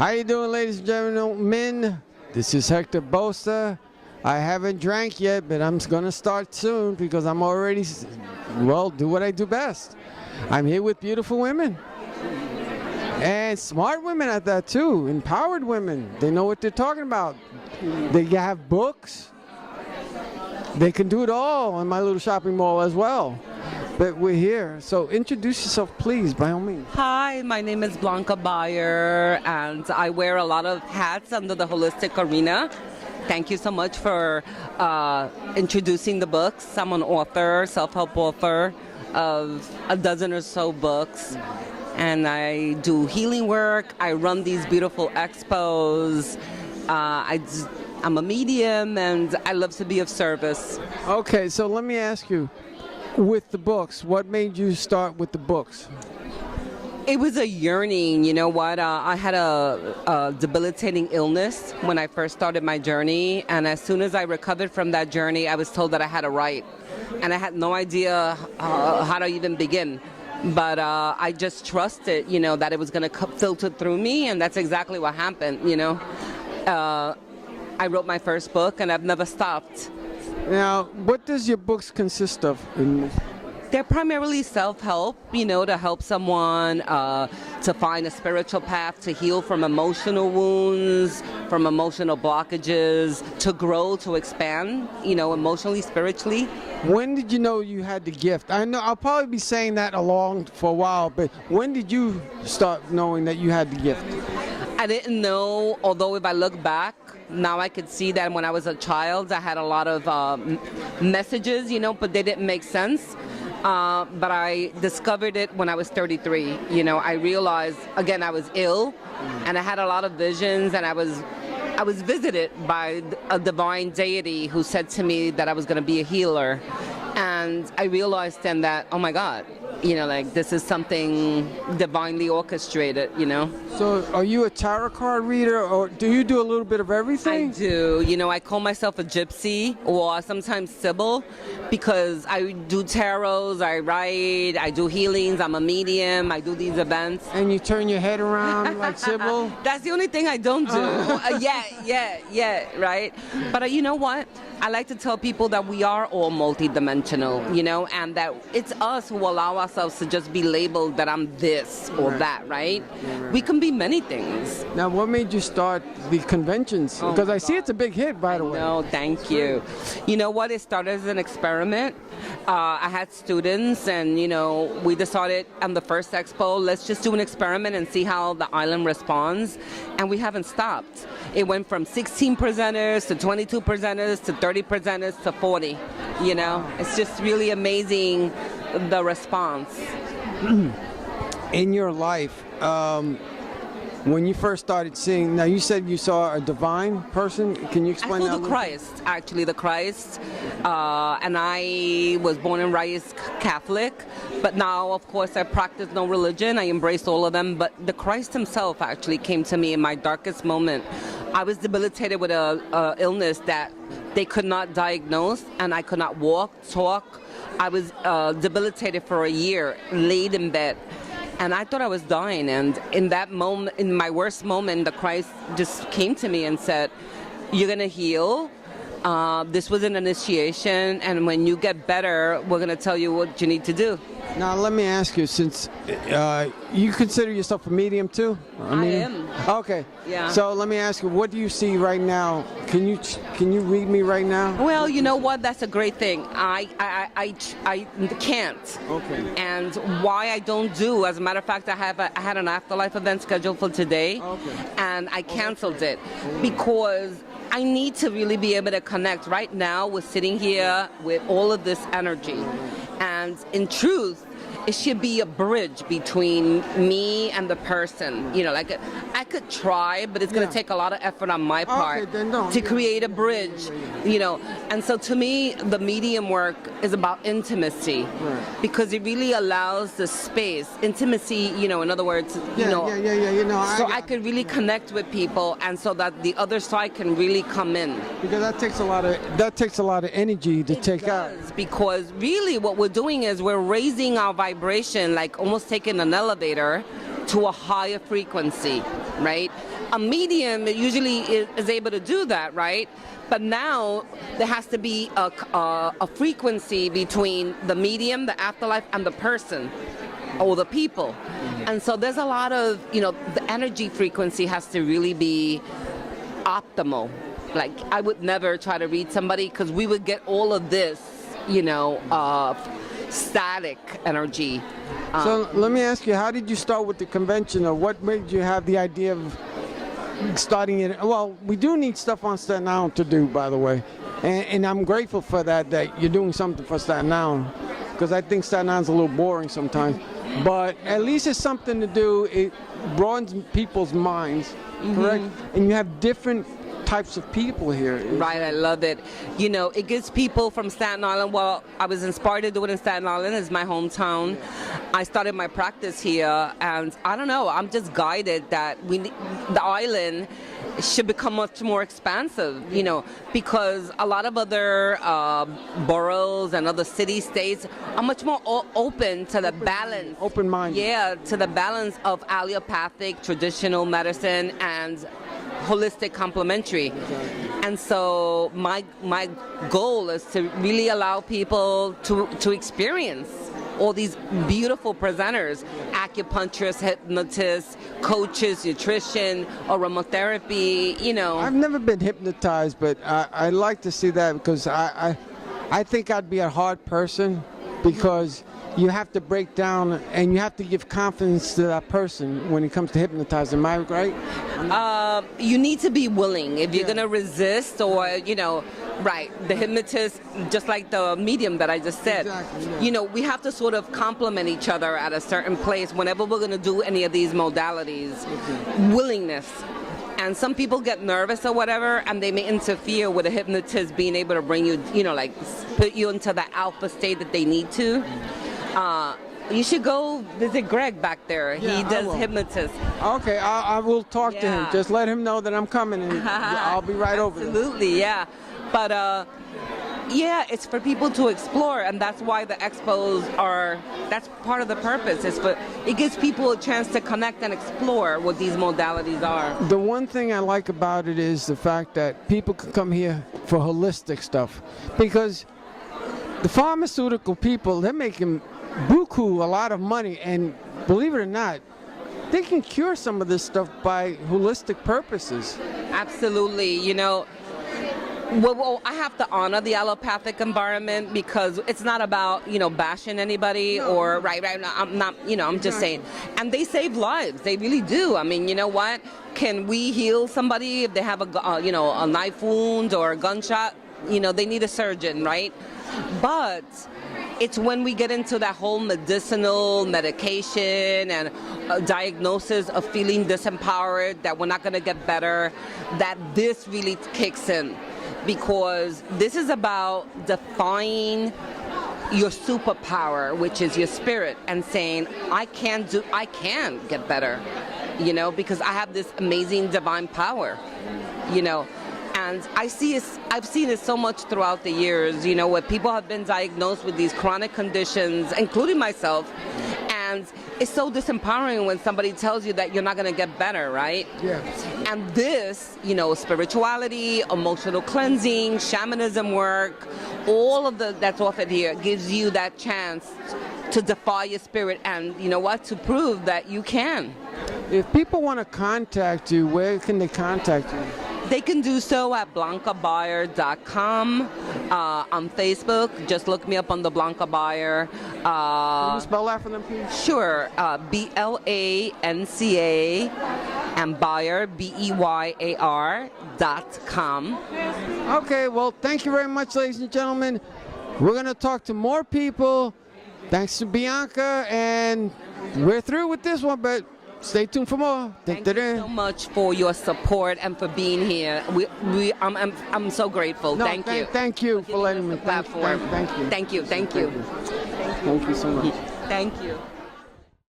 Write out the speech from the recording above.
How you doing, ladies and gentlemen? This is Hector Bosa. I haven't drank yet, but I'm going to start soon because I'm already, do what I do best. I'm here with beautiful women. And smart women at that too, empowered women. They know what they're talking about. They have books. They can do it all in my little shopping mall as well. But we're here, so introduce yourself, please, by all means. Hi, my name is Blanca Beyar, and I wear a lot of hats under the holistic arena. Thank you so much for introducing the books. I'm an author, self-help author of a dozen or so books, and I do healing work. I run these beautiful expos. I'm a medium, and I love to be of service. Okay, so let me ask you, with the books, what made you start with the books? It was a yearning, you know what? I had a debilitating illness when I first started my journey, and as soon as I recovered from that journey, I was told that I had to write, and I had no idea how to even begin. But I just trusted, that it was going to filter through me, and that's exactly what happened, I wrote my first book, and I've never stopped. Now, what does your books consist of? They're primarily self-help, to help someone to find a spiritual path, to heal from emotional wounds, from emotional blockages, to grow, to expand, emotionally, spiritually. When did you know you had the gift? I know I'll probably be saying that along for a while, but when did you start knowing that you had the gift? I didn't know, although if I look back, now I could see that when I was a child, I had a lot of messages, but they didn't make sense. But I discovered it when I was 33. I realized, again, I was ill, and I had a lot of visions, and I was visited by a divine deity who said to me that I was going to be a healer. And I realized then that, oh my God, this is something divinely orchestrated, So are you a tarot card reader, or do you do a little bit of everything? I do. I call myself a gypsy, or sometimes Sybil, because I do tarots, I write, I do healings, I'm a medium, I do these events. And you turn your head around like Sybil? That's the only thing I don't do. Yeah, right? But you know what? I like to tell people that we are all multidimensional, and that it's us who allow ourselves to just be labeled that I'm this or that, right? We can be many things. Now, what made you start the conventions? Because I see it's a big hit, by the way. No, thank you. You know what? It started as an experiment. I had students, and, we decided on the first expo, let's just do an experiment and see how the island responds. And we haven't stopped. It went from 16 presenters to 22 presenters to 30 presenters to 40. It's just really amazing, the response. In your life, when you first started seeing, now you said you saw a divine person. Can you explain that? I saw the Christ, actually, the Christ. And I was born and raised Catholic. But now, of course, I practice no religion. I embrace all of them. But the Christ himself actually came to me in my darkest moment. I was debilitated with a illness that they could not diagnose, and I could not walk, talk. I was debilitated for a year, laid in bed. And I thought I was dying, and in that moment, in my worst moment, the Christ just came to me and said, you're going to heal. This was an initiation, and when you get better, we're going to tell you what you need to do. Now, let me ask you, since you consider yourself a medium too? I am. Okay. Yeah. So let me ask you, what do you see right now? Can you read me right now? Well, you know what? That's a great thing. I can't. Okay. And why I don't do, as a matter of fact, I had an afterlife event scheduled for today, and I canceled it because I need to really be able to connect. Right now, we're sitting here with all of this energy. And in truth, it should be a bridge between me and the person. I could try, but it's going to take a lot of effort on my part to create a bridge, And so to me, the medium work is about intimacy, because it really allows the space, intimacy, in other words, so I could really connect with people, and so that the other side can really come in. Because that takes a lot of energy to take out. Because really what we're doing is we're raising our vibration, like almost taking an elevator to a higher frequency, right? A medium usually is able to do that, right? But now there has to be a frequency between the medium, the afterlife, and the person or the people. And so there's a lot of, the energy frequency has to really be optimal. Like, I would never try to read somebody because we would get all of this, static energy. So let me ask you, how did you start with the convention, or what made you have the idea of starting it? Well, we do need stuff on Staten Island to do, by the way, and I'm grateful for that you're doing something for Staten Island, because I think Staten Island's a little boring sometimes, but at least it's something to do. It broadens people's minds, correct? And you have different types of people here. Right, I love it. It gives people from Staten Island, well, I was inspired to do it in Staten Island. It's my hometown. I started my practice here, and I don't know, I'm just guided that the island should become much more expansive, because a lot of other boroughs and other city-states are much more open to the balance. Open-minded. Yeah, to the balance of allopathic, traditional medicine, and holistic complementary. And so my goal is to really allow people to experience all these beautiful presenters, acupuncturists, hypnotists, coaches, nutrition, aromatherapy, I've never been hypnotized, but I like to see that, because I think I'd be a hard person, because you have to break down and you have to give confidence to that person when it comes to hypnotizing. Am I right? You need to be willing. If you're going to resist, or, right, the hypnotist, just like the medium that I just said, exactly, yeah. We have to sort of complement each other at a certain place whenever we're going to do any of these modalities. Willingness. And some people get nervous or whatever, and they may interfere with a hypnotist being able to bring you, like put you into the alpha state that they need to. You should go visit Greg back there. Yeah, he does hypnotists. Okay, I will talk to him. Just let him know that I'm coming, and I'll be right over there. Absolutely, yeah. But it's for people to explore, and that's why the expos that's part of the purpose. It gives people a chance to connect and explore what these modalities are. The one thing I like about it is the fact that people can come here for holistic stuff, because the pharmaceutical people, they're making buku a lot of money, and believe it or not, they can cure some of this stuff by holistic purposes. Absolutely. Well, I have to honor the allopathic environment, because it's not about, bashing anybody or right. I'm not, I'm just saying. And they save lives. They really do. I mean, you know what? Can we heal somebody if they have a knife wound or a gunshot? They need a surgeon, right? But it's when we get into that whole medicinal medication and diagnosis of feeling disempowered, that we're not going to get better, that this really kicks in. Because this is about defying your superpower, which is your spirit, and saying, I can get better, because I have this amazing divine power, And I've seen it so much throughout the years, where people have been diagnosed with these chronic conditions, including myself, and it's so disempowering when somebody tells you that you're not going to get better, right? Yeah. And this, spirituality, emotional cleansing, shamanism work, all of that's offered here gives you that chance to defy your spirit and, to prove that you can. If people want to contact you, where can they contact you? They can do so at blancabeyar.com. On Facebook, just look me up on the Blanca Beyar. Can you spell that for them, please? Sure. BLANCA and Beyar, BEYAR.com. Okay, well, thank you very much, ladies and gentlemen. We're going to talk to more people. Thanks to Bianca, and we're through with this one, but stay tuned for more. Thank you so much for your support and for being here. I'm so grateful. Thank you. Thank you for letting me. Platform. Thank you. Thank you. Thank you so much. Thank you.